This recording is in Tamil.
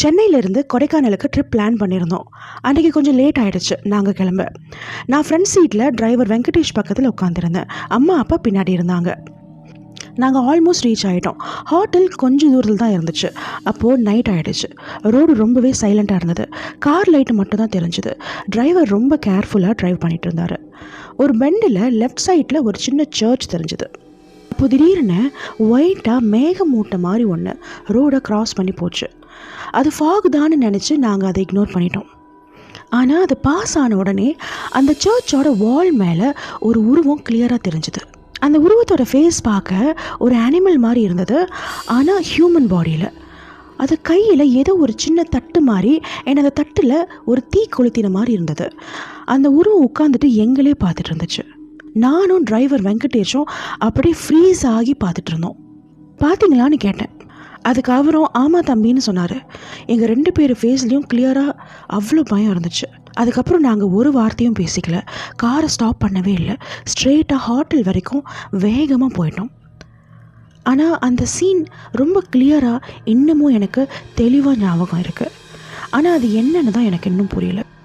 சென்னையிலேருந்து கொடைக்கானலுக்கு ட்ரிப் பிளான் பண்ணியிருந்தோம். அன்றைக்கி கொஞ்சம் லேட் ஆகிடுச்சு நாங்கள் கிளம்ப. நான் ஃப்ரண்ட் சீட்டில் டிரைவர் வெங்கடேஷ் பக்கத்தில் உட்காந்துருந்தேன். அம்மா அப்பா பின்னாடி இருந்தாங்க. நாங்கள் ஆல்மோஸ்ட் ரீச் ஆகிட்டோம். ஹோட்டல் கொஞ்சம் தூரத்தில் தான் இருந்துச்சு. அப்போது நைட் ஆகிடுச்சு. ரோடு ரொம்பவே சைலண்ட்டாக இருந்தது. கார் லைட்டு மட்டும் தான் தெரிஞ்சுது. டிரைவர் ரொம்ப கேர்ஃபுல்லாக ட்ரைவ் பண்ணிகிட்டு இருந்தார். ஒரு பெண்டில் லெஃப்ட் சைடில் ஒரு சின்ன சர்ச் தெரிஞ்சுது. அப்போ திடீர்னு ஒயிட்டாக மேகமூட்டை மாதிரி ஒன்று ரோடை க்ராஸ் பண்ணி போச்சு. அது ஃபாக் தான்னு நினச்சி நாங்கள் அதை இக்னோர் பண்ணிட்டோம். ஆனால் அது பாஸ் ஆன உடனே அந்த சர்ச்சோட வால் மேலே ஒரு உருவம் கிளியராக தெரிஞ்சுது. அந்த உருவத்தோட ஃபேஸ் பார்க்க ஒரு அனிமல் மாதிரி இருந்தது, ஆனால் ஹியூமன் பாடியில். அது கையில் ஏதோ ஒரு சின்ன தட்டு மாதிரி, ஏன்னா அந்த தட்டில் ஒரு தீ கொளுத்தின மாதிரி இருந்தது. அந்த உருவம் உட்காந்துட்டு எங்களே பார்த்துட்டு இருந்துச்சு. நானும் டிரைவர் வெங்கடேஷும் அப்படியே ஃப்ரீஸ் ஆகி பார்த்துட்டு இருந்தோம். பார்த்தீங்களான்னு கேட்டேன். அதுக்கு அவரும் ஆமாம் தம்பின்னு சொன்னார். எங்கள் 2 பேர் ஃபேஸ்லேயும் கிளியராக அவ்வளோ பயம் இருந்துச்சு. அதுக்கப்புறம் நாங்கள் ஒரு வார்த்தையும் பேசிக்கல. காரை ஸ்டாப் பண்ணவே இல்லை. ஸ்ட்ரெயிட்டாக ஹோட்டல் வரைக்கும் வேகமாக போயிட்டோம். ஆனால் அந்த சீன் ரொம்ப கிளியராக இன்னமும் எனக்கு தெளிவாக ஞாபகம் இருக்குது. ஆனால் அது என்னன்னு தான் எனக்கு இன்னும் புரியல.